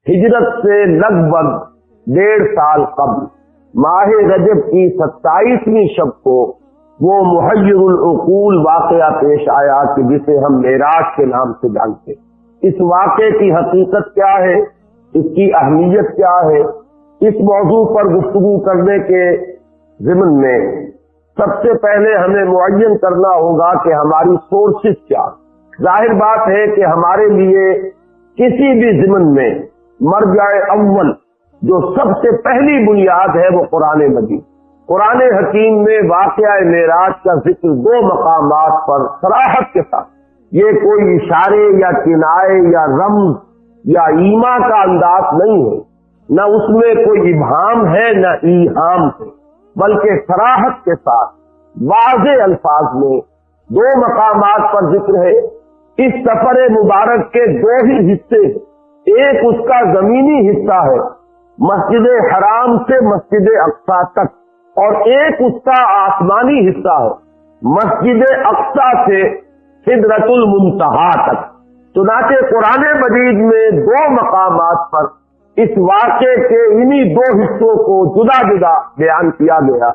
ہجرت سے لگ بھگ 1.5 سال قبل ماہ رجب کی 27ویں شب کو وہ محیر العقول واقعہ پیش آیا کہ جسے ہم معراج کے نام سے جانتے ہیں۔ اس واقعے کی حقیقت کیا ہے، اس کی اہمیت کیا ہے، اس موضوع پر گفتگو کرنے کے ضمن میں سب سے پہلے ہمیں معین کرنا ہوگا کہ ہماری سورسز کیا۔ ظاہر بات ہے کہ ہمارے لیے کسی بھی ضمن میں مرجع اول جو سب سے پہلی بنیاد ہے وہ قرآن مجید۔ قرآن حکیم میں واقعہ معراج کا ذکر 2 مقامات پر صراحت کے ساتھ، یہ کوئی اشارے یا کنائے یا رمز یا ایما کا انداز نہیں ہے، نہ اس میں کوئی ابہام ہے نہ ایہام ہے، بلکہ صراحت کے ساتھ واضح الفاظ میں 2 مقامات پر ذکر ہے۔ اس سفر مبارک کے 2 ہی حصے، ایک اس کا زمینی حصہ ہے مسجد حرام سے مسجد اقصی تک، اور ایک اس کا آسمانی حصہ ہے مسجد اقصی سے سدرۃ المنتہا تک۔ چنانچہ قرآن مجید میں 2 مقامات پر اس واقعے کے انہی 2 حصوں کو جدا جدا بیان کیا گیا۔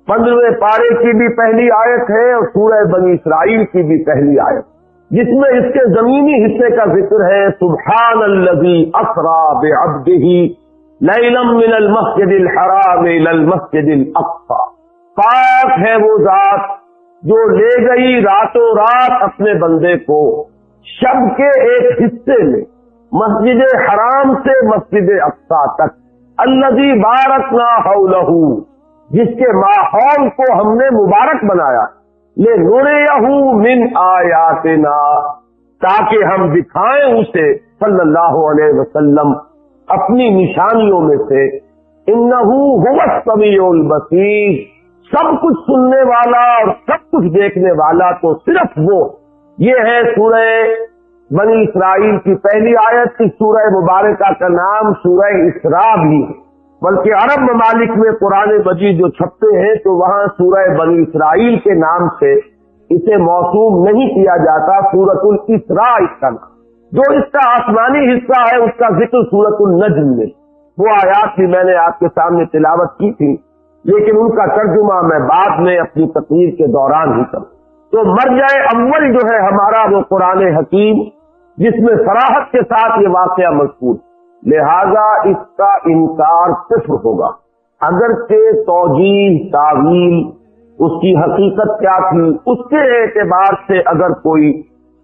15ویں پارے کی بھی پہلی آیت ہے اور سورہ بنی اسرائیل کی بھی پہلی آیت، جس میں اس کے زمینی حصے کا ذکر ہے، سبحان الذی اسری بعبدہ لیلا من المسجد الحرام الی المسجد الاقصی، پاک ہے وہ ذات جو لے گئی راتوں رات اپنے بندے کو شب کے ایک حصے میں مسجد حرام سے مسجد اقصی تک، الذی بارکنا حولہ، جس کے ماحول کو ہم نے مبارک بنایا، لنریہ من آیاتنا، تاکہ ہم دکھائیں اسے صلی اللہ علیہ وسلم اپنی نشانیوں میں سے، انہ هو السمیع البصیر، سب کچھ سننے والا اور سب کچھ دیکھنے والا تو صرف وہ۔ یہ ہے سورہ بنی اسرائیل کی پہلی آیت۔ اس سورہ مبارکہ کا نام سورہ اسراء بھی ہے، بلکہ عرب ممالک میں قرآن مجید جو چھپتے ہیں تو وہاں سورہ بنی اسرائیل کے نام سے اسے موسوم نہیں کیا جاتا، سورۃ الاسراء اس کا نام۔ جو اس کا آسمانی حصہ ہے اس کا ذکر سورۃ النجم میں، وہ آیات بھی میں نے آپ کے سامنے تلاوت کی تھی، لیکن ان کا ترجمہ میں بعد میں اپنی تقریر کے دوران ہی کروں۔ تو مرجع اول جو ہے ہمارا وہ قرآن حکیم، جس میں صراحت کے ساتھ یہ واقعہ مذکور، لہذا اس کا انکار کفر ہوگا، اگرچہ توجیہ تعویل اس کی حقیقت کیا تھی اس کے اعتبار سے اگر کوئی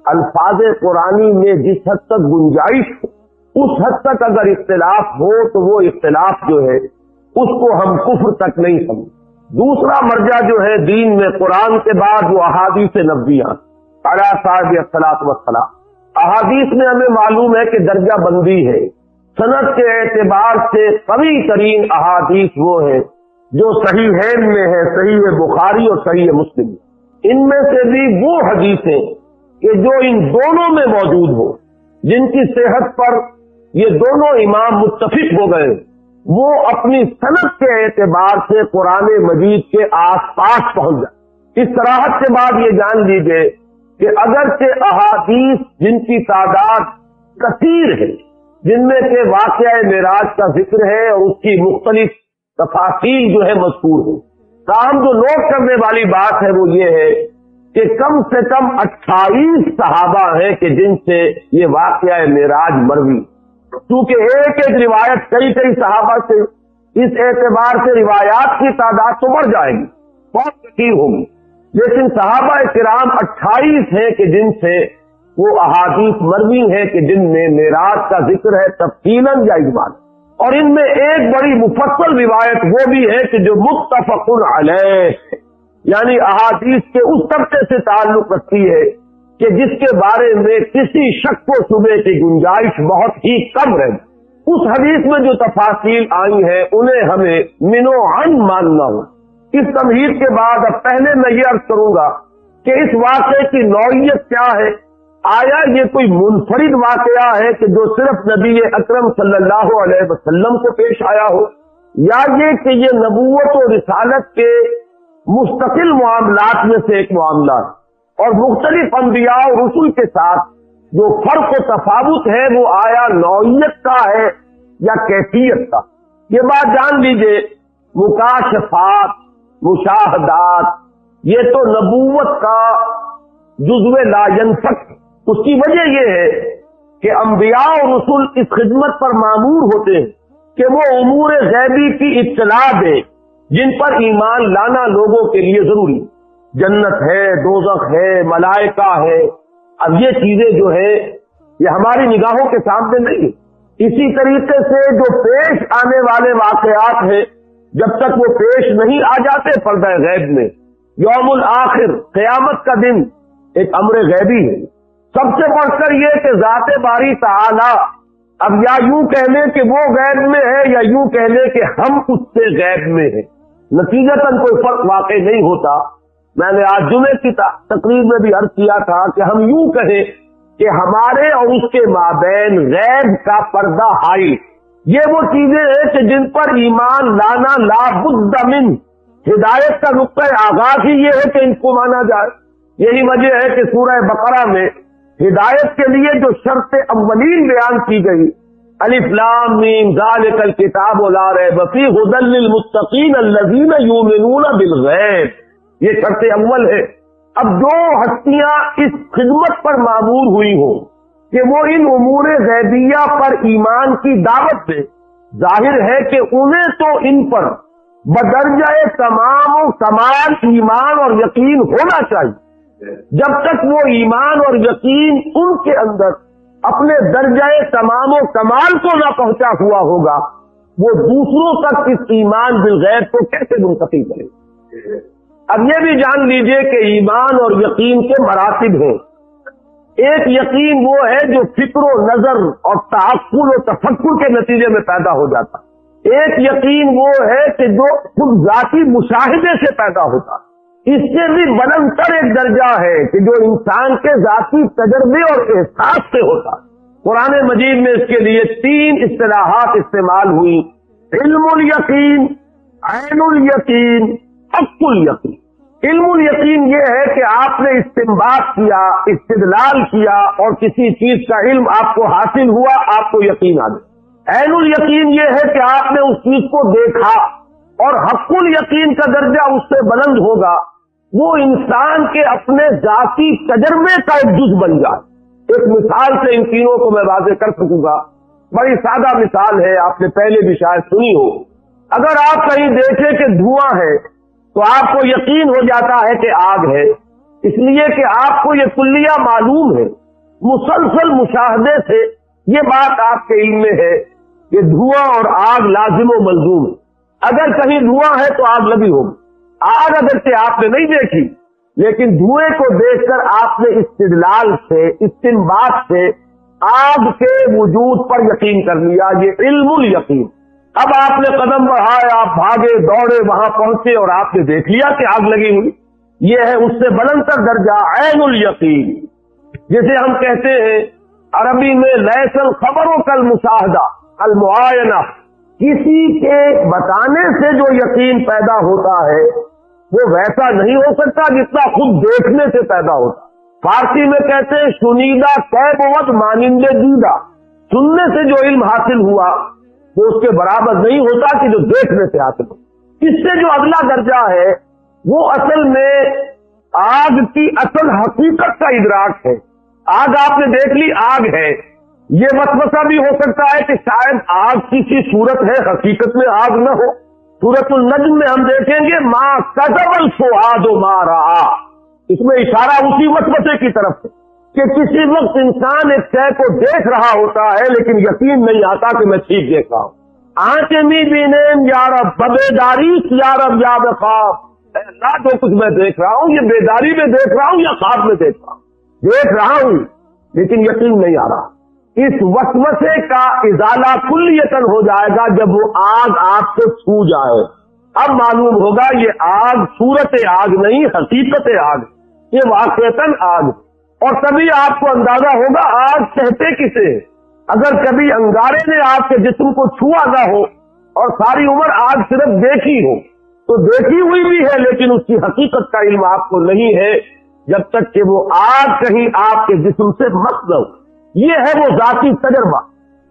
الفاظ قرآنی میں جس حد تک گنجائش ہو، اس حد تک اگر اختلاف ہو تو وہ اختلاف جو ہے اس کو ہم کفر تک نہیں سمجھیں۔ دوسرا مرجع جو ہے دین میں قرآن کے بعد وہ احادیث نبویہ علی صاحب الصلاۃ والسلام۔ احادیث میں ہمیں معلوم ہے کہ درجہ بندی ہے، سند کے اعتبار سے قوی ترین احادیث وہ ہے جو صحیحین میں ہے، صحیح بخاری اور صحیح مسلم۔ ان میں سے بھی وہ حدیثیں کہ جو ان دونوں میں موجود ہو، جن کی صحت پر یہ دونوں امام متفق ہو گئے، وہ اپنی سند کے اعتبار سے قرآن مجید کے آس پاس پہنچ جائے۔ اس صراحت کے بعد یہ جان لیجیے کہ اگرچہ احادیث جن کی تعداد کثیر ہے، جن میں سے واقعہ معراج کا ذکر ہے اور اس کی مختلف تفاصیل جو ہے مذکور ہے، تاہم جو نوٹ کرنے والی بات ہے وہ یہ ہے کہ کم سے کم 28 صحابہ ہیں کہ جن سے یہ واقعہ معراج مروی، چونکہ ایک ایک روایت کئی صحابہ سے، اس اعتبار سے روایات کی تعداد تو بڑھ جائے گی، بہت کثیر ہوگی، لیکن صحابہ کرام 28 ہیں کہ جن سے وہ احادیث مروی ہیں کہ جن میں معراج کا ذکر ہے تفصیلاً یا اجمالاً، اور ان میں ایک بڑی مفصل روایت وہ بھی ہے کہ جو متفق علیہ، یعنی احادیث کے اس طبقے سے تعلق رکھتی ہے کہ جس کے بارے میں کسی شک و شبے کی گنجائش بہت ہی کم رہے۔ اس حدیث میں جو تفاصیل آئی ہیں انہیں ہمیں منو عن ماننا ہو۔ اس تمہید کے بعد اب پہلے میں یہ عرض کروں گا کہ اس واقعے کی نوعیت کیا ہے۔ آیا یہ کوئی منفرد واقعہ ہے کہ جو صرف نبی اکرم صلی اللہ علیہ وسلم کو پیش آیا ہو، یا یہ کہ یہ نبوت و رسالت کے مستقل معاملات میں سے ایک معاملہ ہے، اور مختلف انبیاء اور رسول کے ساتھ جو فرق و تفاوت ہے وہ آیا نوعیت کا ہے یا کیفیت کا؟ یہ بات جان لیجئے، مکاشفات، مشاہدات، یہ تو نبوت کا جزو لا ینفک۔ اس کی وجہ یہ ہے کہ انبیاء اور رسول اس خدمت پر مامور ہوتے ہیں کہ وہ امور غیبی کی اطلاع دیں جن پر ایمان لانا لوگوں کے لیے ضروری۔ جنت ہے، دوزخ ہے، ملائکہ ہے، اب یہ چیزیں جو ہے یہ ہماری نگاہوں کے سامنے نہیں۔ اسی طریقے سے جو پیش آنے والے واقعات ہیں جب تک وہ پیش نہیں آ جاتے پردہ غیب میں، یوم الآخر، قیامت کا دن ایک امر غیبی ہے۔ سب سے بڑھ کر یہ کہ ذات باری تعالی، اب یا یوں کہہ لیں کہ وہ غیب میں ہے یا یوں کہہ لیں کہ ہم اس سے غیب میں ہیں، نتیجتاً کوئی فرق واقع نہیں ہوتا۔ میں نے آج جمعے کی تقریر میں بھی عرض کیا تھا کہ ہم یوں کہیں کہ ہمارے اور اس کے مابین غیب کا پردہ حائل، یہ وہ چیزیں ہیں کہ جن پر ایمان لانا لا بد من، ہدایت کا نقطۂ آغاز ہی یہ ہے کہ ان کو مانا جائے۔ یہی وجہ ہے کہ سورہ بقرہ میں ہدایت کے لیے جو شرط اولین بیان کی گئی، الف لام میم ذالک الکتاب لا ریب فیہ ھدی للمتقین الذین یؤمنون بالغیب، یہ شرط اول ہے۔ اب جو ہستیاں اس خدمت پر معمور ہوئی ہوں کہ وہ ان امور غیبیہ پر ایمان کی دعوت دے، ظاہر ہے کہ انہیں تو ان پر بدرجہ تمام و کمال ایمان اور یقین ہونا چاہیے۔ جب تک وہ ایمان اور یقین ان کے اندر اپنے درجہ تمام و کمال کو نہ پہنچا ہوا ہوگا، وہ دوسروں تک اس ایمان بالغیب کو کیسے منتقل کرے؟ اب یہ بھی جان لیجئے کہ ایمان اور یقین کے مراتب ہیں۔ ایک یقین وہ ہے جو فکر و نظر اور تعقل و تفکر کے نتیجے میں پیدا ہو جاتا، ایک یقین وہ ہے کہ جو خود ذاتی مشاہدے سے پیدا ہوتا، اس سے بھی بلند تر ایک درجہ ہے کہ جو انسان کے ذاتی تجربے اور احساس سے ہوتا۔ قرآن مجید میں اس کے لیے 3 اصطلاحات استعمال ہوئی، علم الیقین، عین الیقین، حق الیقین۔ علم الیقین یہ ہے کہ آپ نے استنباط کیا، استدلال کیا اور کسی چیز کا علم آپ کو حاصل ہوا، آپ کو یقین آ گیا۔ عین الیقین یہ ہے کہ آپ نے اس چیز کو دیکھا، اور حق الیقین کا درجہ اس سے بلند ہوگا، وہ انسان کے اپنے ذاتی تجربے کا ایک جز بن جائے۔ ایک مثال سے ان تینوں کو میں واضح کر سکوں گا، بڑی سادہ مثال ہے، آپ نے پہلے بھی شاید سنی ہو۔ اگر آپ کہیں دیکھیں کہ دھواں ہے تو آپ کو یقین ہو جاتا ہے کہ آگ ہے، اس لیے کہ آپ کو یہ کلیہ معلوم ہے، مسلسل مشاہدے سے یہ بات آپ کے علم میں ہے کہ دھواں اور آگ لازم و ملزوم ہے۔ اگر کہیں دھواں ہے تو آگ لگی ہوگی۔ آگ اگرچہ آپ نے نہیں دیکھی، لیکن دھوئے کو دیکھ کر آپ نے استدلال سے، استنباط سے آگ کے وجود پر یقین کر لیا، یہ علم الیقین۔ اب آپ نے قدم بڑھائے، آپ بھاگے دوڑے، وہاں پہنچے اور آپ نے دیکھ لیا کہ آگ لگی ہوئی، یہ ہے اس سے بلند تر درجہ عین الیقین، جسے ہم کہتے ہیں عربی میں لیس الخبر کالمشاہدہ، المعائنہ، کسی کے بتانے سے جو یقین پیدا ہوتا ہے وہ ویسا نہیں ہو سکتا جتنا خود دیکھنے سے پیدا ہوتا۔ فارسی میں کہتے ہیں شنیدہ کہ بود مانند دیدہ، سننے سے جو علم حاصل ہوا وہ اس کے برابر نہیں ہوتا کہ جو دیکھنے سے حاصل ہو۔ اس سے جو اگلا درجہ ہے وہ اصل میں آگ کی اصل حقیقت کا ادراک ہے۔ آگ آپ نے دیکھ لی، آگ ہے، یہ وسوسہ بھی ہو سکتا ہے کہ شاید آگ کی سی صورت ہے، حقیقت میں آگ نہ ہو۔ سورۃ النجم میں ہم دیکھیں گے ما کذب الفؤاد ما رأى، اس میں اشارہ اسی وسوسے کی طرف ہے کہ کسی وقت انسان ایک شے کو دیکھ رہا ہوتا ہے لیکن یقین نہیں آتا کہ میں ٹھیک دیکھ رہا ہوں۔ آنکھیں می بینین یا رب ببیداری یا رب یا بخواب، اے اللہ جو کچھ میں دیکھ رہا ہوں یہ بیداری میں دیکھ رہا ہوں یا خواب میں دیکھ رہا ہوں لیکن یقین نہیں آ رہا۔ اس وسوسے کا ازالہ کلیتاً ہو جائے گا جب وہ آگ آپ کو چھو جائے۔ اب معلوم ہوگا یہ آگ صورت آگ نہیں، حقیقت آگ، یہ واقعتاً آگ، اور تبھی آپ کو اندازہ ہوگا آگ کہتے کسے۔ اگر کبھی انگارے نے آپ کے جسم کو چھوا نہ ہو اور ساری عمر آگ صرف دیکھی ہو تو دیکھی ہوئی بھی ہے لیکن اس کی حقیقت کا علم آپ کو نہیں ہے جب تک کہ وہ آگ کہیں آپ کے جسم سے مس نہ ہو۔ یہ ہے وہ ذاتی تجربہ۔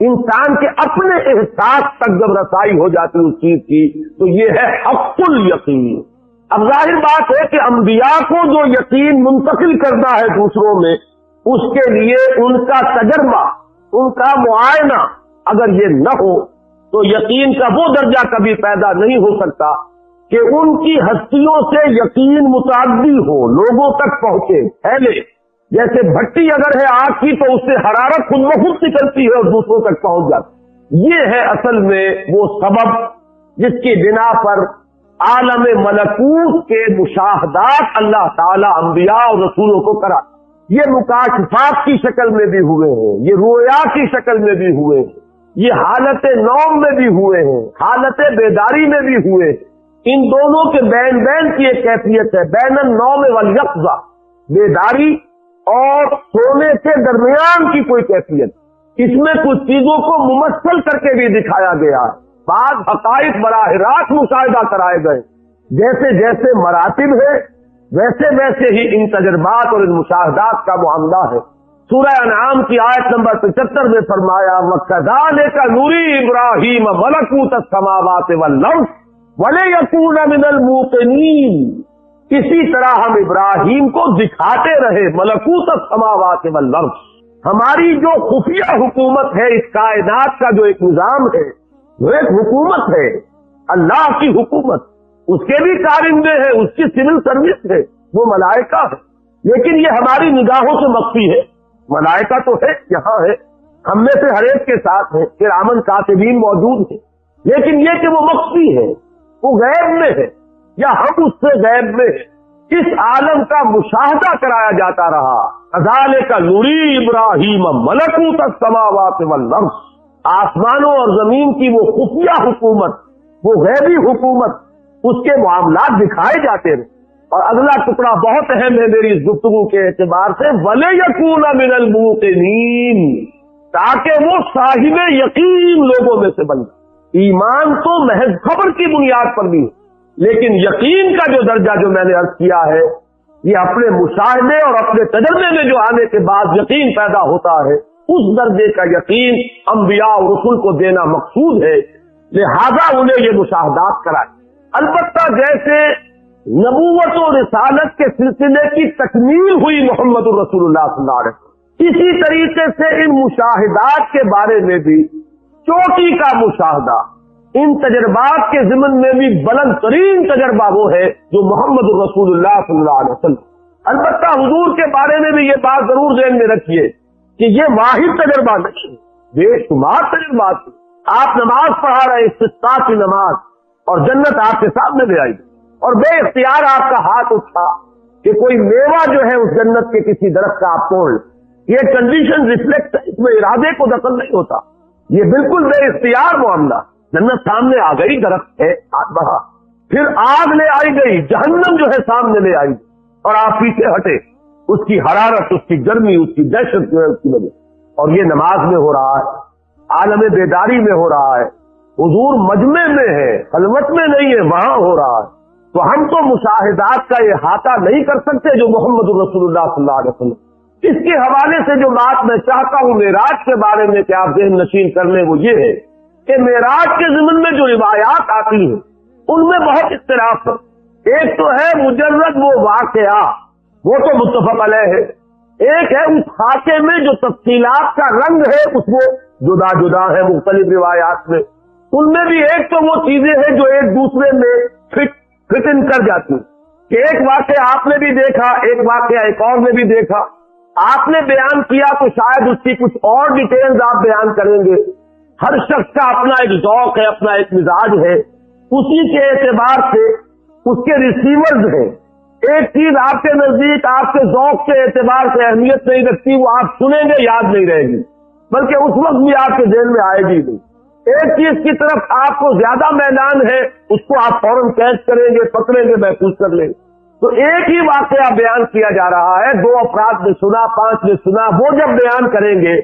انسان کے اپنے احساس تک جب رسائی ہو جاتی اس چیز کی تو یہ ہے حق الیقین۔ اب ظاہر بات ہے کہ انبیاء کو جو یقین منتقل کرنا ہے دوسروں میں، اس کے لیے ان کا تجربہ، ان کا معائنہ اگر یہ نہ ہو تو یقین کا وہ درجہ کبھی پیدا نہیں ہو سکتا کہ ان کی ہستیوں سے یقین متعدی ہو، لوگوں تک پہنچے، پھیلے۔ جیسے بھٹی اگر ہے آگ کی تو اس سے حرارت خود بخود نکلتی ہے اور دوسروں تک پہنچ جاتی۔ یہ ہے اصل میں وہ سبب جس کی بنا پر عالم ملکوت کے مشاہدات اللہ تعالی انبیاء اور رسولوں کو کرا۔ یہ مکاشفات کی شکل میں بھی ہوئے ہیں، یہ رؤیا کی شکل میں بھی ہوئے ہیں، یہ حالت نوم میں بھی ہوئے ہیں، حالت بیداری میں بھی ہوئے ہیں۔ ان دونوں کے بین بین کی ایک کیفیت ہے، بین النوم والیقظہ، بیداری اور سونے کے درمیان کی کوئی کیفیت۔ اس میں کچھ چیزوں کو ممثل کر کے بھی دکھایا گیا ہے، بعض حقائق براہ راست مشاہدہ کرائے گئے۔ جیسے جیسے مراتب ہے ویسے ویسے ہی ان تجربات اور ان مشاہدات کا معاملہ ہے۔ سورہ انعام کی آیت نمبر 75 میں فرمایا وَكَذَلِكَ نُرِي إِبْرَاهِيمَ مَلَكُوتَ السَّمَاوَاتِ وَالْأَرْضِ وَلِيَكُونَ مِنَ الْمُوقِنِينَ، اسی طرح ہم ابراہیم کو دکھاتے رہے ملکوت السماوات والارض، ہماری جو خفیہ حکومت ہے اس کائنات کا جو ایک نظام ہے، وہ ایک حکومت ہے، اللہ کی حکومت، اس کے بھی کارندے ہیں، اس کی سول سروس ہے، وہ ملائکہ ہے، لیکن یہ ہماری نگاہوں سے مخفی ہے۔ ملائکہ تو ہے، یہاں ہے، ہم میں سے ہر ایک کے ساتھ ہے، کرامن کاتبین موجود ہیں، لیکن یہ کہ وہ مخفی ہے، وہ غیب میں ہے یا ہم اس سے غیب میں ہے، اس عالم کا مشاہدہ کرایا جاتا رہا۔ کذالک نری ابراہیم ملکوت السماوات والارض، آسمانوں اور زمین کی وہ خفیہ حکومت، وہ غیبی حکومت، اس کے معاملات دکھائے جاتے رہے۔ اور اگلا ٹکڑا بہت اہم ہے میری اس گفتگو کے اعتبار سے، وَلِيَكُونَ مِنَ الْمُوقِنِينَ، تاکہ وہ صاحب یقین لوگوں میں سے بن جائے۔ ایمان تو محض خبر کی بنیاد پر بھی ہے، لیکن یقین کا جو درجہ جو میں نے عرض کیا ہے، یہ اپنے مشاہدے اور اپنے تجربے میں جو آنے کے بعد یقین پیدا ہوتا ہے، اس درجے کا یقین انبیاء اور رسول کو دینا مقصود ہے، لہذا انہیں یہ مشاہدات کرائے۔ البتہ جیسے نبوت و رسالت کے سلسلے کی تکمیل ہوئی محمد الرسول اللہ صلی اللہ علیہ وسلم، اسی طریقے سے ان مشاہدات کے بارے میں بھی چوٹی کا مشاہدہ، ان تجربات کے ضمن میں بھی بلند ترین تجربہ وہ ہے جو محمد الرسول اللہ صلی اللہ علیہ وسلم۔ البتہ حضور کے بارے میں بھی یہ بات ضرور ذہن میں رکھیے کہ یہ واحد تجربہ نہیں، بے شمار تجربات۔ آپ نماز پڑھا رہے، استسقاء کی نماز، اور جنت آپ کے سامنے لے آئی، اور بے اختیار آپ کا ہاتھ اٹھا کہ کوئی میوہ جو ہے اس جنت کے کسی درخت کا آپ توڑ لیں۔ یہ کنڈیشن ریفلیکٹ، اس میں ارادے کو دخل نہیں ہوتا، یہ بالکل بے اختیار معاملہ۔ جنت سامنے آ گئی، درخت ہے، ہاتھ بڑھا، پھر آگ لے آئی گئی، جہنم جو ہے سامنے لے آئی، اور آپ پیچھے ہٹے، اس کی حرارت، اس کی گرمی، اس کی دہشت جو ہے اس کی وجہ، اور یہ نماز میں ہو رہا ہے، عالم بیداری میں ہو رہا ہے، حضور مجمع میں ہے، خلوت میں نہیں ہے، وہاں ہو رہا ہے۔ تو ہم تو مشاہدات کا احاطہ نہیں کر سکتے جو محمد الرسول اللہ صلی اللہ علیہ وسلم۔ اس کے حوالے سے جو بات میں چاہتا ہوں معراج کے بارے میں کہ آپ ذہن نشین کر لیں، وہ یہ ہے کہ معراج کے ضمن میں جو روایات آتی ہیں ان میں بہت اختلاف ہے۔ ایک تو ہے مجرد وہ واقعہ، وہ تو متفق علیہ ہے، ایک ہے اس خاکے میں جو تفصیلات کا رنگ ہے، اس میں جدا جدا ہے مختلف روایات میں۔ ان میں بھی ایک تو وہ چیزیں ہیں جو ایک دوسرے میں فٹ ان کر جاتی ہیں کہ ایک واقعہ آپ نے بھی دیکھا، ایک واقعہ ایک اور نے بھی دیکھا، آپ نے بیان کیا تو شاید اس کی کچھ اور ڈیٹیلز آپ بیان کریں گے۔ ہر شخص کا اپنا ایک ذوق ہے، اپنا ایک مزاج ہے، اسی کے اعتبار سے اس کے ریسیورز ہیں۔ ایک چیز آپ کے نزدیک آپ کے ذوق کے اعتبار سے اہمیت نہیں رکھتی، وہ آپ سنیں گے یاد نہیں رہے گی، بلکہ اس وقت بھی آپ کے ذہن میں آئے گی نہیں۔ ایک چیز کی طرف آپ کو زیادہ میدان ہے، اس کو آپ فوراً کیچ کریں گے، پکڑیں گے، محفوظ کر لیں گے۔ تو ایک ہی واقعہ بیان کیا جا رہا ہے، 2 افراد نے سنا، 5 نے سنا، وہ جب بیان کریں گے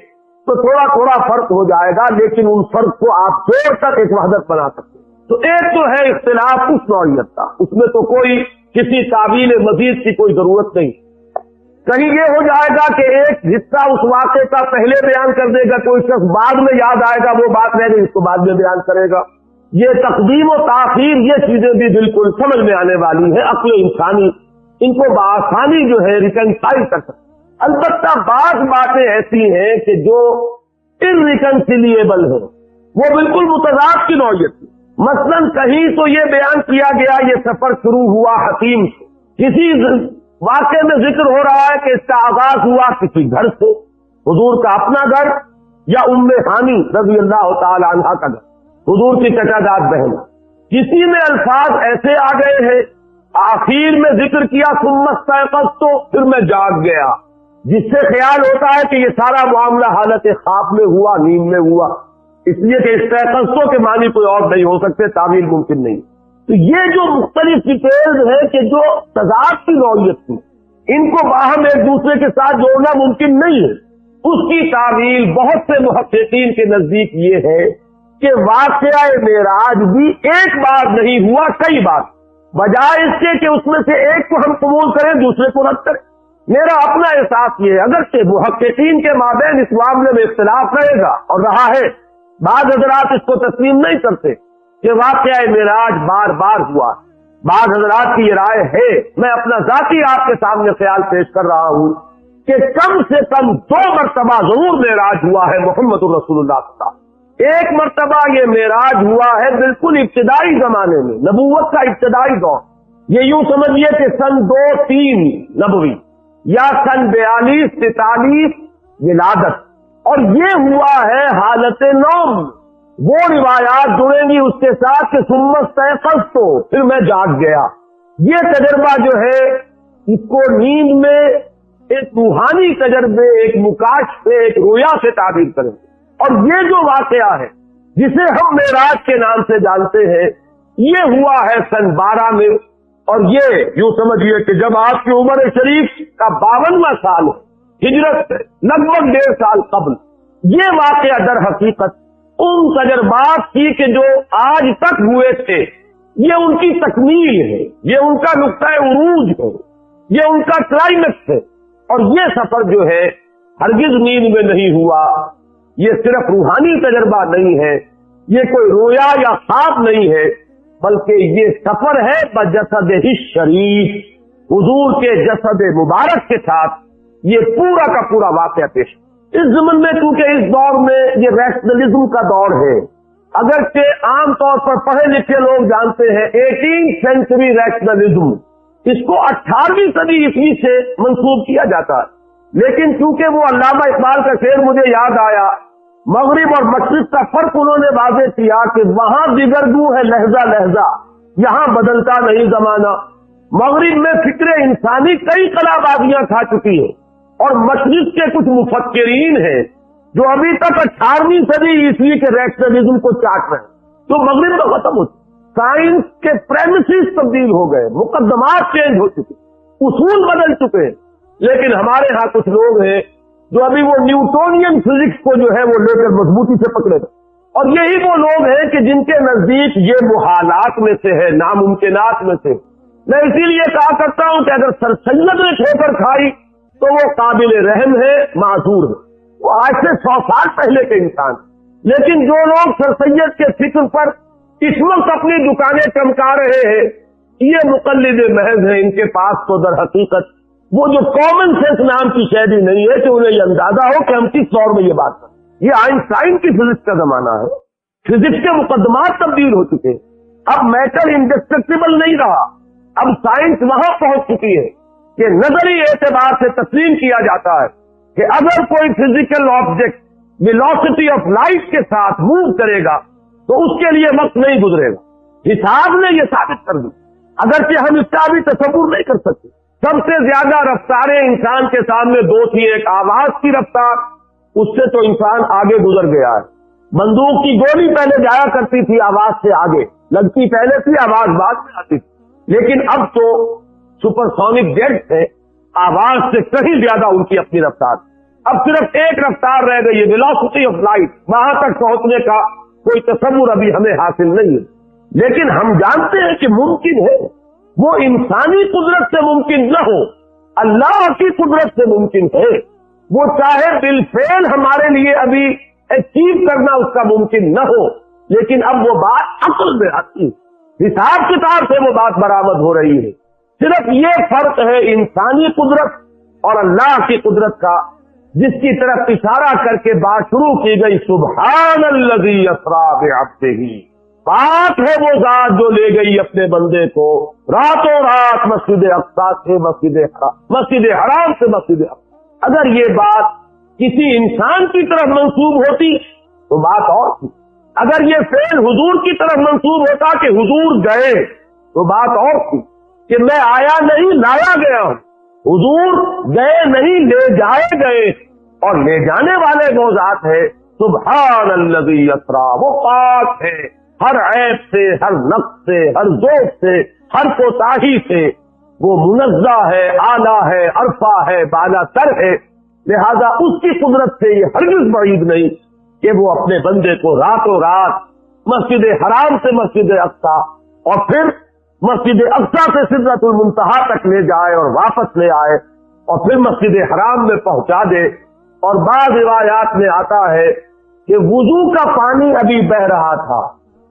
تو تھوڑا تھوڑا فرق ہو جائے گا، لیکن ان فرق کو آپ جوڑ کر ایک وحدت بنا سکتے ہیں۔ تو ایک تو ہے اختلاف اس نوعیت کا، اس میں تو کوئی کسی تعویل مزید کی کوئی ضرورت نہیں۔ کہیں یہ ہو جائے گا کہ ایک حصہ اس واقعے کا پہلے بیان کر دے گا، کوئی شخص بعد میں یاد آئے گا، وہ بات رہ گئی اس کو بعد میں بیان کرے گا۔ یہ تقدیم و تاخیر، یہ چیزیں بھی بالکل سمجھ میں آنے والی ہے، عقل انسانی ان کو بآسانی جو ہے ریکنسائل کر سکتا۔ البتہ بعض باتیں ایسی ہیں کہ جو انریکنسیلیبل ہیں، وہ بالکل متضاد کی نوعیت کی۔ مثلاً کہیں تو یہ بیان کیا گیا یہ سفر شروع ہوا حکیم سے، کسی واقعے میں ذکر ہو رہا ہے کہ اس کا آغاز ہوا کسی گھر سے، حضور کا اپنا گھر یا ام ہانی رضی اللہ تعالی عنہا کا گھر، حضور کی چچا داد بہن۔ کسی میں الفاظ ایسے آ گئے ہیں، آخر میں ذکر کیا ثم استيقظت، پھر میں جاگ گیا، جس سے خیال ہوتا ہے کہ یہ سارا معاملہ حالت خواب میں ہوا، نیند میں ہوا، اس لیے کہ استيقظت کے معنی کوئی اور نہیں ہو سکتے، تعویل ممکن نہیں۔ تو یہ جو مختلف ڈیٹیلز ہے کہ جو تضاد کی نوعیت کی، ان کو باہم ایک دوسرے کے ساتھ جوڑنا ممکن نہیں ہے، اس کی تعویل بہت سے محققین کے نزدیک یہ ہے کہ واقعہ معراج بھی ایک بار نہیں ہوا، کئی بار، بجائے اس کے کہ اس میں سے ایک کو ہم قبول کریں دوسرے کو رد کریں۔ میرا اپنا احساس یہ ہے، اگرچہ محققین کے مابین اس معاملے میں اختلاف رہے گا اور رہا ہے، بعض حضرات اس کو تسلیم نہیں کرتے کہ واقعہ معراج بار بار ہوا، بعض حضرات کی یہ رائے ہے، میں اپنا ذاتی آپ کے سامنے خیال پیش کر رہا ہوں کہ کم سے کم 2 مرتبہ ضرور معراج ہوا ہے محمد الرسول اللہ صلی اللہ علیہ وسلم۔ ایک مرتبہ یہ معراج ہوا ہے بالکل ابتدائی زمانے میں، نبوت کا ابتدائی دور، یہ یوں سمجھیے کہ سن 2-3 نبوی یا سن 42-43 ولادت، اور یہ ہوا ہے حالت نوم۔ وہ روایات جڑیں گی اس کے ساتھ کہ ثم استيقظت، پھر میں جاگ گیا۔ یہ تجربہ جو ہے اس کو نیند میں ایک روحانی تجربے، ایک مکاشفے، ایک رویا سے تعبیر کریں گے۔ اور یہ جو واقعہ ہے جسے ہم معراج کے نام سے جانتے ہیں، یہ ہوا ہے سن 12 میں، اور یہ یوں سمجھیے کہ جب آپ کی عمر شریف کا 52واں سال ہے ہجرت سے لگ بھگ 1.5 سال قبل، یہ واقعہ در حقیقت ان تجربات کی کہ جو آج تک ہوئے تھے، یہ ان کی تکمیل ہے، یہ ان کا نقطہ عروج ہے، یہ ان کا کلائمیکس ہے۔ اور یہ سفر جو ہے ہرگز نیند میں نہیں ہوا، یہ صرف روحانی تجربہ نہیں ہے، یہ کوئی رویا یا خواب نہیں ہے، بلکہ یہ سفر ہے بجسد ہی شریف، حضور کے جسد مبارک کے ساتھ یہ پورا کا پورا واقعہ پیش۔ اس ضمن میں چونکہ اس دور میں یہ ریشنلزم کا دور ہے، اگرچہ عام طور پر پڑھے لکھے لوگ جانتے ہیں 18 سینچری ریشنلزم، اس کو 18ویں صدی عیسوی سے منسوب کیا جاتا ہے، لیکن چونکہ وہ علامہ اقبال کا شعر مجھے یاد آیا، مغرب اور مشرق کا فرق انہوں نے واضح کیا کہ وہاں دیگرگو ہے لہجہ لہجہ، یہاں بدلتا نہیں زمانہ۔ مغرب میں فکر انسانی کئی کلابازیاں کھا چکی ہیں، اور مشرق کے کچھ مفکرین ہیں جو ابھی تک 18ویں صدی عیسوی کے ریشنلزم کو چاٹ رہے ہیں، تو مغرب میں ختم ہو چکے، سائنس کے پریمیسز تبدیل ہو گئے، مقدمات چینج ہو چکے، اصول بدل چکے ہیں، لیکن ہمارے ہاں کچھ لوگ ہیں جو ابھی وہ نیوٹونین فزکس کو جو ہے وہ لے کر مضبوطی سے پکڑے گئے، اور یہی وہ لوگ ہیں کہ جن کے نزدیک یہ محالات میں سے ہے، ناممکنات میں سے۔ میں اسی لیے کہا کرتا ہوں کہ اگر سر سید نے ٹھوکر کھائی تو وہ قابل رحم ہے، معذور ہے، وہ آج سے 100 سال پہلے کے انسان، لیکن جو لوگ سر سید کے فکر پر اس وقت اپنی دکانیں چمکا رہے ہیں، یہ مقلد محض ہیں، ان کے پاس تو در حقیقت وہ جو کامن سینس نام کی شے بھی نہیں ہے کہ انہیں یہ اندازہ ہو کہ ہم کس دور میں یہ بات کریں۔ یہ آئنسٹائن کی فزکس کا زمانہ ہے، فزکس کے مقدمات تبدیل ہو چکے، اب میٹر انڈسٹرکٹیبل نہیں رہا، اب سائنس وہاں پہنچ چکی ہے کہ نظری اعتبار سے تسلیم کیا جاتا ہے کہ اگر کوئی physical object velocity of light کے ساتھ موو کرے گا تو اس کے لیے وقت نہیں گزرے گا۔ حساب نے یہ ثابت کر دی، اگرچہ ہم اس کا بھی تصور نہیں کر سکتے۔ سب سے زیادہ رفتاریں انسان کے سامنے 2 تھی، ایک آواز کی رفتار، اس سے تو انسان آگے گزر گیا ہے۔ بندوق کی گولی پہلے جایا کرتی تھی آواز سے آگے، لگتی پہلے تھی، آواز بعد میں آتی تھی، لیکن اب تو سپر سونک جیٹ ہے، آواز سے کہیں زیادہ ان کی اپنی رفتار، اب صرف ایک رفتار رہ گئی ہے، ویلوسٹی آف لائٹ، وہاں تک پہنچنے کا کوئی تصور ابھی ہمیں حاصل نہیں ہے، لیکن ہم جانتے ہیں کہ ممکن ہے، وہ انسانی قدرت سے ممکن نہ ہو، اللہ کی قدرت سے ممکن ہے. وہ چاہے بالفعل ہمارے لیے ابھی اچیو کرنا اس کا ممکن نہ ہو، لیکن اب وہ بات عقل میں آتی ہے، حساب کتاب سے وہ بات برآمد ہو رہی ہے. صرف یہ فرق ہے انسانی قدرت اور اللہ کی قدرت کا، جس کی طرف اشارہ کر کے بات شروع کی گئی. سبحان الذی اسری بعبدہ، پاک ہے وہ ذات جو لے گئی اپنے بندے کو راتوں رات مسجد اقصی سے مسجد حرام سے مسجد اقصی. اگر یہ بات کسی انسان کی طرف منسوب ہوتی تو بات اور تھی. اگر یہ فعل حضور کی طرف منسوب ہوتا کہ حضور گئے تو بات اور تھی کہ میں آیا نہیں لایا گیا ہوں. حضور گئے نہیں لے جائے گئے، اور لے جانے والے وہ ذات ہے. سبحان الذی اسری، وہ پاک ہے ہر عیب سے، ہر نقص سے، ہر ذوق سے، ہر کوتاہی سے. وہ منزہ ہے، اعلیٰ ہے، عرفہ ہے، بالا تر ہے. لہذا اس کی قدرت سے یہ ہرگز بعید نہیں کہ وہ اپنے بندے کو راتوں رات مسجد حرام سے مسجد اقصی اور پھر مسجد اقصی سے سدرۃ المنتہا تک لے جائے اور واپس لے آئے اور پھر مسجد حرام میں پہنچا دے. اور بعض روایات میں آتا ہے کہ وضو کا پانی ابھی بہ رہا تھا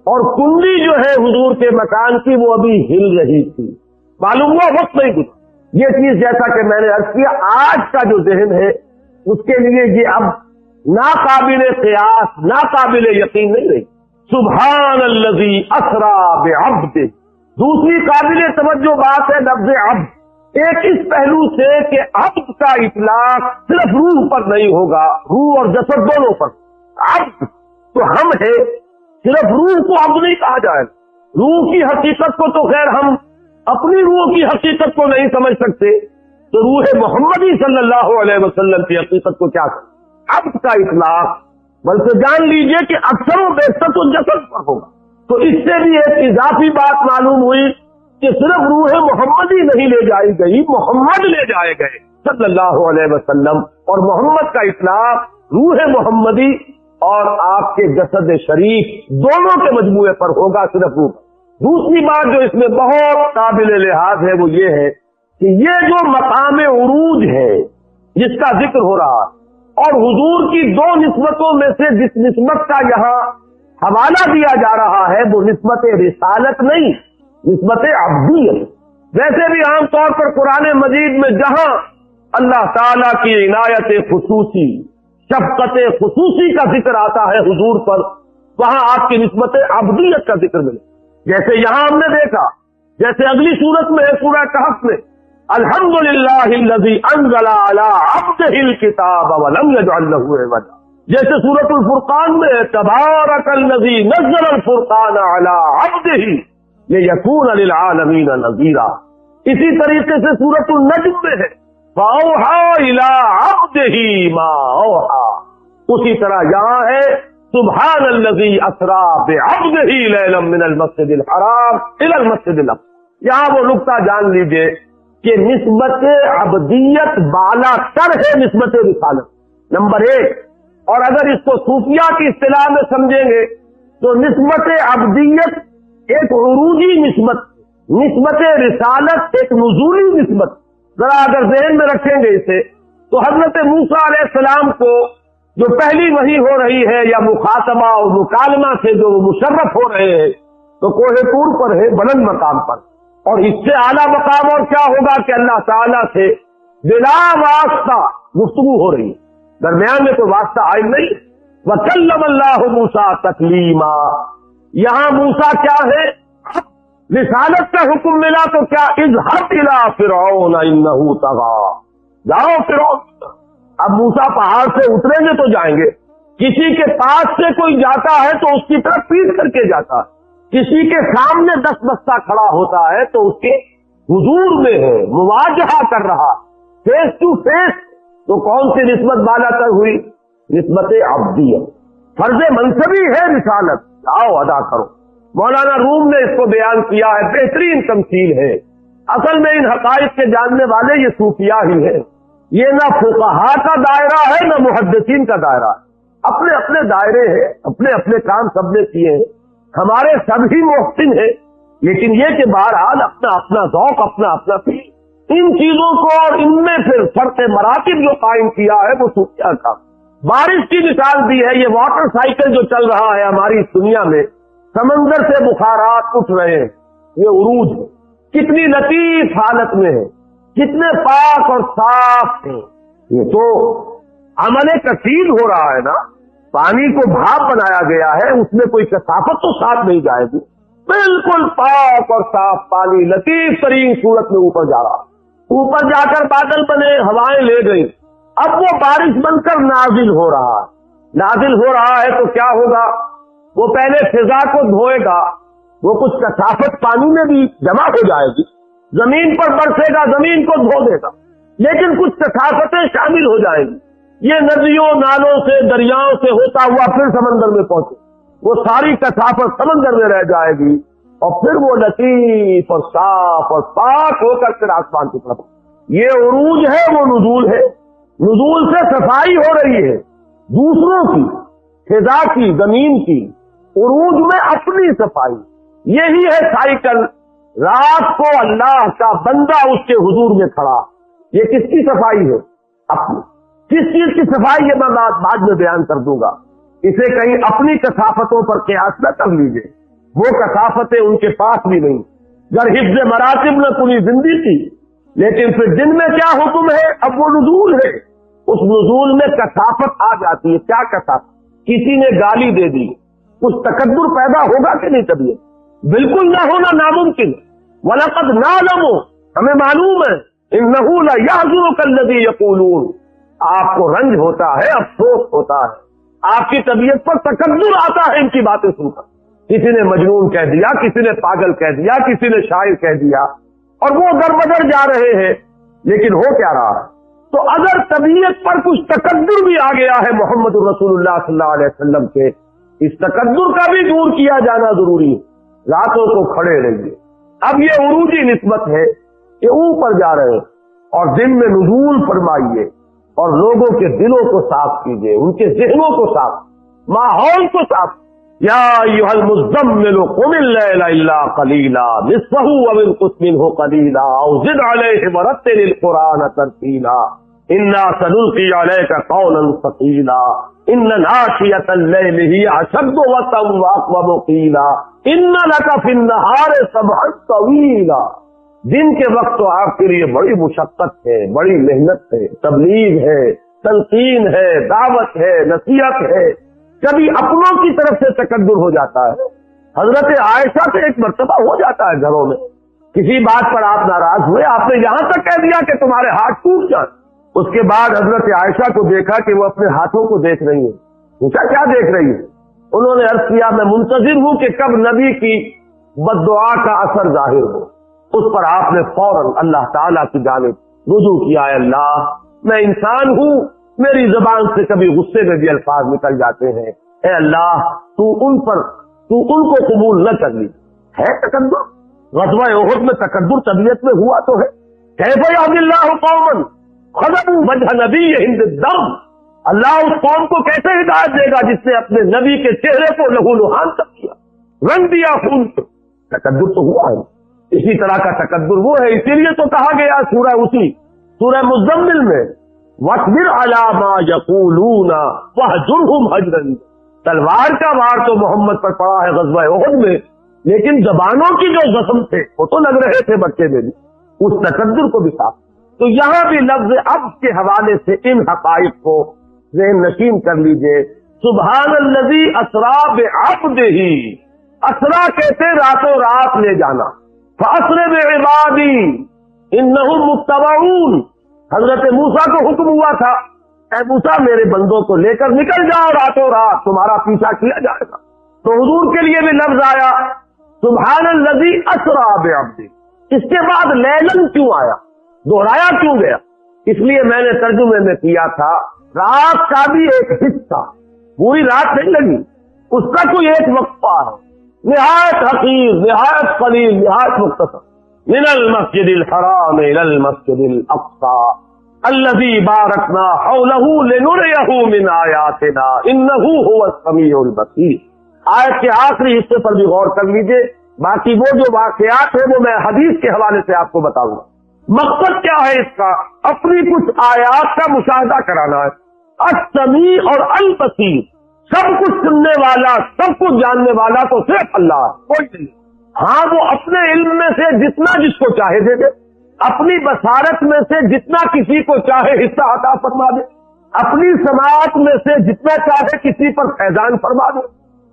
اور کنڈی جو ہے حضور کے مکان کی وہ ابھی ہل رہی تھی. معلوم ہوا وقت نہیں گزرا. یہ چیز جیسا کہ میں نے عرض کیا آج کا جو ذہن ہے اس کے لیے یہ اب ناقابل قیاس، ناقابل یقین نہیں رہی. سبحان الذی اسری بعبدہ. دوسری قابل توجہ بات ہے لفظ عبد. ایک اس پہلو سے کہ عبد کا اطلاق صرف روح پر نہیں ہوگا، روح اور جسد دونوں پر. عبد تو ہم ہے، صرف روح کو عبد نہیں کہا جائے. روح کی حقیقت کو تو خیر ہم اپنی روح کی حقیقت کو نہیں سمجھ سکتے، تو روح محمدی صلی اللہ علیہ وسلم کی حقیقت کو کیا کریں. عبد کا اطلاق بلکہ جان لیجئے کہ اکثر و بیشتر تو جسد پر ہوگا. تو اس سے بھی ایک اضافی بات معلوم ہوئی کہ صرف روح محمدی نہیں لے جائی گئی، محمد لے جائے گئے صلی اللہ علیہ وسلم. اور محمد کا اطلاق روح محمدی اور آپ کے جسد شریف دونوں کے مجموعے پر ہوگا، صرف روح. دوسری بات جو اس میں بہت قابل لحاظ ہے وہ یہ ہے کہ یہ جو مقام عروج ہے جس کا ذکر ہو رہا اور حضور کی دو نسبتوں میں سے جس نسبت کا یہاں حوالہ دیا جا رہا ہے وہ نسبت رسالت نہیں، نسبت عبدیت. ویسے بھی عام طور پر قرآن مجید میں جہاں اللہ تعالی کی عنایت خصوصی، شفقت خصوصی کا ذکر آتا ہے حضور پر، وہاں آپ کی نسبت عبدیت کا ذکر ملے. جیسے یہاں ہم نے دیکھا، جیسے اگلی صورت میں ہے سورہ کہف میں الحمدللہ الذی انزل علی عبدہ الکتاب ولم یجعل لہ عوجا. جیسے سورۃ الفرقان میں تبارک الذی نزل الفرقان علی عبدہ لیکون للعالمین نذیرا. اسی طریقے سے سورۃ النجم میں ہے فاوحی الی عبدہ ما اوحی. اسی طرح یہاں ہے سبحان الذی اسری بعبدہ لیلا من المسجد الحرام الی المسجد الاقصی. یہاں وہ نقطہ جان لیجئے کہ نسبت عبدیت بالا تر ہے نسبت رسالت، نمبر ایک. اور اگر اس کو صوفیہ کی اصطلاح میں سمجھیں گے تو نسبت عبدیت ایک عروجی نسبت، نسبت رسالت ایک نزولی نسبت. ذرا اگر ذہن میں رکھیں گے اسے تو حضرت موسیٰ علیہ السلام کو جو پہلی وحی ہو رہی ہے یا مخاطبہ اور مکالمہ سے جو مشرف ہو رہے ہیں تو کوہ طور پر ہے، بلند مقام پر. اور اس سے اعلیٰ مقام اور کیا ہوگا کہ اللہ تعالیٰ سے بلا واسطہ گفتگو ہو رہی ہے، درمیان میں کوئی واسطہ عائد نہیں. وَكَلَّمَ اللَّهُ مُوسَىٰ تَكْلِيمًا. یہاں موسیٰ کیا ہے؟ رسالت کا حکم ملا تو کیا اذهب إِلَىٰ فِرْعَوْنَ إِنَّهُ طَغَىٰ. جاؤ فرعون. اب موسیٰ پہاڑ سے اتریں گے تو جائیں گے. کسی کے پاس سے کوئی جاتا ہے تو اس کی طرف پیٹ کر کے جاتا ہے، کسی کے سامنے دس بستہ کھڑا ہوتا ہے تو اس کے حضور میں ہے، مواجہہ کر رہا فیس ٹو فیس. تو کون سی نسبت بالا تر ہوئی؟ نسبت عبدیت. فرض منصبی ہے رسالت، آؤ ادا کرو. مولانا روم نے اس کو بیان کیا ہے، بہترین تمثیل ہے. اصل میں ان حقائق کے جاننے والے یہ صوفیاء ہی ہیں. یہ نہ فقہا کا دائرہ ہے نہ محدثین کا دائرہ ہے. اپنے اپنے دائرے ہیں، اپنے اپنے کام سب نے کیے ہیں. ہمارے سب ہی محسن ہیں، لیکن یہ کہ بہرحال اپنا اپنا ذوق، اپنا اپنا فیل. ان چیزوں کو اور ان میں پھر فرق مراتب جو قائم کیا ہے وہ کیا تھا. بارش کی مثال دی ہے. یہ واٹر سائیکل جو چل رہا ہے ہماری اس دنیا میں، سمندر سے بخارات اٹھ رہے ہیں، یہ عروج ہے. کتنی لطیف حالت میں ہے، کتنے پاک اور صاف ہیں. یہ تو عمل کثیر ہو رہا ہے نا. پانی کو بھاپ بنایا گیا ہے، اس میں کوئی کثافت تو ساتھ نہیں جائے گی. بالکل پاک اور صاف پانی لطیف ترین صورت میں اوپر جا رہا. اوپر جا کر بادل بنے، ہوائیں لے گئی، اب وہ بارش بن کر نازل ہو رہا ہے. نازل ہو رہا ہے تو کیا ہوگا؟ وہ پہلے فضا کو دھوئے گا، وہ کچھ کثافت پانی میں بھی جمع ہو جائے گی، زمین پر برسے گا، زمین کو دھو دے گا، لیکن کچھ کثافتیں شامل ہو جائیں گی. یہ ندیوں نالوں سے دریاؤں سے ہوتا ہوا پھر سمندر میں پہنچے، وہ ساری کثافت سمندر میں رہ جائے گی، اور پھر وہ لطیف اور صاف اور پاک ہو کر پھر آسمان کی طرف. یہ عروج ہے، وہ نزول ہے. نزول سے صفائی ہو رہی ہے دوسروں کی، فضا کی، زمین کی. عروج میں اپنی صفائی. یہی ہے سائیکل. رات کو اللہ کا بندہ اس کے حضور میں کھڑا، یہ کس کی صفائی ہے؟ اپنی. کس چیز کی صفائی یہ میں بعد میں بیان کر دوں گا. اسے کہیں اپنی کثافتوں پر قیاس نہ کر لیجیے، وہ کثافتیں ان کے پاس بھی نہیں. گر حفظ مراتب نہ پوری زندگی کی، لیکن پھر دن میں کیا حکم ہے؟ اب وہ نزول ہے. اس نزول میں کثافت آ جاتی ہے. کیا کثافت؟ کسی نے گالی دے دی، کچھ تکبر پیدا ہوگا کہ نہیں؟ طبیعت بالکل نہ ہونا ناممکن. وَلَقَدْ نَعْلَمُ، ہمیں معلوم ہے، إِنَّهُ لَيَحْزُنُكَ الَّذِي يَقُولُونَ، آپ کو رنج ہوتا ہے، افسوس ہوتا ہے، آپ کی طبیعت پر تکبر آتا ہے ان کی باتیں سن کر. کسی نے مجنون کہہ دیا، کسی نے پاگل کہہ دیا، کسی نے شاعر کہہ دیا، اور وہ در بدر جا رہے ہیں، لیکن ہو کیا رہا ہے؟ تو اگر طبیعت پر کچھ تکبر بھی آ گیا ہے محمد رسول اللہ صلی اللہ علیہ وسلم کے، اس تکبر کا بھی دور کیا جانا ضروری ہے. راتوں کو کھڑے رہیے. اب یہ عروجی نسبت ہے کہ اوپر جا رہے ہیں، اور دن میں نزول فرمائیے، اور لوگوں کے دلوں کو صاف کیجیے، ان کے ذہنوں کو صاف، ماحول کو صاف. یا ایھا المزمل قم اللیل الا قلیلا نصفہ او انقص منہ قلیلا او زد علیہ ورتل القرآن ترتیلا انا سنلقی علیک قولا ثقیلا ان ناشئۃ اللیل ہی اشد وطئا واقوم قیلا ان لک فی النہار سبحا طویلا. دن کے وقت تو آپ کے لیے بڑی مشقت ہے، بڑی محنت ہے، تبلیغ ہے، تلقین ہے، دعوت ہے، نصیحت ہے. کبھی اپنوں کی طرف سے تکبر ہو جاتا ہے. حضرت عائشہ سے ایک مرتبہ ہو جاتا ہے گھروں میں، کسی بات پر آپ ناراض ہوئے، آپ نے یہاں تک کہہ دیا کہ تمہارے ہاتھ ٹوٹ جائیں. اس کے بعد حضرت عائشہ کو دیکھا کہ وہ اپنے ہاتھوں کو دیکھ رہی ہیں. پوچھا کیا دیکھ رہی ہے؟ انہوں نے عرض کیا میں منتظر ہوں کہ کب نبی کی بد دعا کا اثر ظاہر ہو. اس پر آپ نے فوراً اللہ تعالیٰ کی جانب رجوع کیا، اے اللہ میں انسان ہوں، میری زبان سے کبھی غصے میں بھی الفاظ نکل جاتے ہیں، اے اللہ تو ان کو قبول نہ کر لی. ہے تکبر؟ غزوہ احد میں تکبر طبیعت میں ہوا تو ہے. کیف یہدی اللہ قوما خذلوا وجہ نبیہم بالدم، اللہ اس قوم کو کیسے ہدایت دے گا جس نے اپنے نبی کے چہرے کو لہو لہان تک کیا، رنگ دیا خون سے. تکبر تو ہوا ہے. اسی طرح کا تکبر وہ ہے، اسی لیے تو کہا گیا سورہ مزمل میں وَاصْبِرْ عَلَىٰ مَا يَقُولُونَ وَاهْجُرْهُمْ هَجْرًا. تلوار کا وار تو محمد پر پڑا ہے غزوہ احد میں، لیکن زبانوں کی جو زخم تھے وہ تو لگ رہے تھے بچے میں بھی، اس تکبر کو بھی صاف. تو یہاں بھی لفظ اب کے حوالے سے ان حقائق کو ذہن نشین کر لیجئے. سبحان الذی اسریٰ بعبدہ، اسریٰ کہتے راتوں رات لے جانا. فَأَسْرِ بِعِبَادِي إِنَّهُمْ مُتَّبَعُونَ. حضرت موسیٰ کو حکم ہوا تھا، اے موسیٰ میرے بندوں کو لے کر نکل جاؤ راتوں رات، تمہارا پیچھا کیا جائے گا. تو حضور کے لیے بھی لفظ آیا سبحان الذی اسریٰ بعبدہ. اس کے بعد لیلن کیوں آیا، دوہرایا کیوں گیا؟ اس لیے میں نے ترجمے میں کیا تھا رات کا بھی ایک حصہ، پوری رات نہیں لگی، اس کا کوئی ایک وقفہ ہے نہایت حقیر، نہایت قلیل، نہایت مختصر. من المسجد الحرام الى المسجد الاقصى الذي باركنا حوله لنريه من آیاتنا انه هو السمیع البصیر. آیت کے آخری حصے پر بھی غور کر لیجئے. باقی وہ جو واقعات ہیں وہ میں حدیث کے حوالے سے آپ کو بتاؤں گا. مقصد کیا ہے اس کا؟ اپنی کچھ آیات کا مشاہدہ کرانا ہے. السمیع اور البصیر، سب کچھ سننے والا، سب کچھ جاننے والا تو صرف اللہ ہے، کوئی نہیں. ہاں وہ اپنے علم میں سے جتنا جس کو چاہے دے دے، اپنی بصارت میں سے جتنا کسی کو چاہے حصہ عطا فرما دے، اپنی سماعت میں سے جتنا چاہے کسی پر فیضان فرما دے.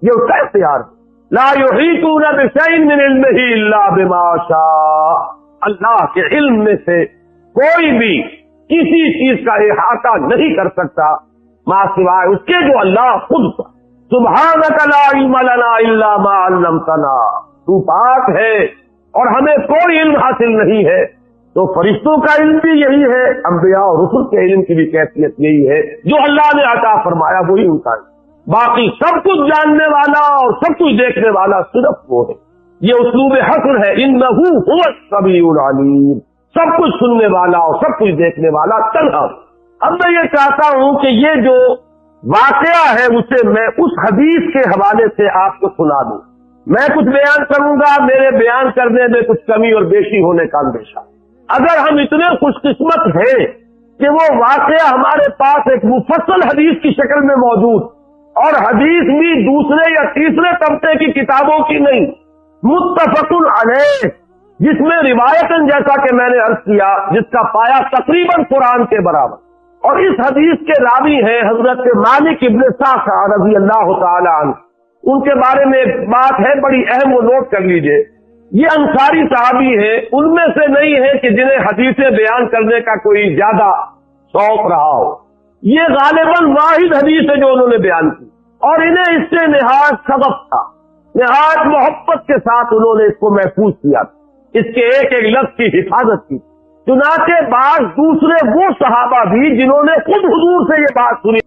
یہ اس کا اختیار ہے. لا یحیطون بشیء من علمہ الا بما شاء. اللہ کے علم میں سے کوئی بھی کسی چیز کا احاطہ نہیں کر سکتا ما سوائے اس کے جو اللہ خود کا. سبحانک لا علم لنا الا ما علمتنا. تو پاک ہے اور ہمیں کوئی علم حاصل نہیں ہے. تو فرشتوں کا علم بھی یہی ہے، انبیاء اور رسل کے علم کی بھی کیفیت یہی ہے. جو اللہ نے عطا فرمایا وہی ان کا ہے. باقی سب کچھ جاننے والا اور سب کچھ دیکھنے والا صرف وہ ہے. یہ اسلوب حصر ہے. انہ هو السمیع العلیم. سب کچھ سننے والا اور سب کچھ دیکھنے والا تنہا. اب میں یہ چاہتا ہوں کہ یہ جو واقعہ ہے اسے میں اس حدیث کے حوالے سے آپ کو سنا دوں. میں کچھ بیان کروں گا، میرے بیان کرنے میں کچھ کمی اور بیشی ہونے کا اندیشہ. اگر ہم اتنے خوش قسمت ہیں کہ وہ واقعہ ہمارے پاس ایک مفصل حدیث کی شکل میں موجود، اور حدیث بھی دوسرے یا تیسرے طبقے کی کتابوں کی نہیں، متفق علیہ، جس میں روایتاً جیسا کہ میں نے عرض کیا جس کا پایا تقریباً قرآن کے برابر. اور اس حدیث کے راوی ہیں حضرت مالک ابن سعد رضی اللہ تعالی عنہ. ان کے بارے میں ایک بات ہے بڑی اہم، وہ نوٹ کر لیجئے. یہ انصاری صحابی ہیں، ان میں سے نہیں ہے کہ جنہیں حدیثیں بیان کرنے کا کوئی زیادہ شوق رہا ہو. یہ غالباً واحد حدیث ہے جو انہوں نے بیان کی، اور انہیں اس سے نہایت شغف تھا، نہایت محبت کے ساتھ انہوں نے اس کو محفوظ کیا، اس کے ایک ایک لفظ کی حفاظت کی. چنانچہ بعض دوسرے وہ صحابہ بھی جنہوں نے خود حضور سے یہ بات سنی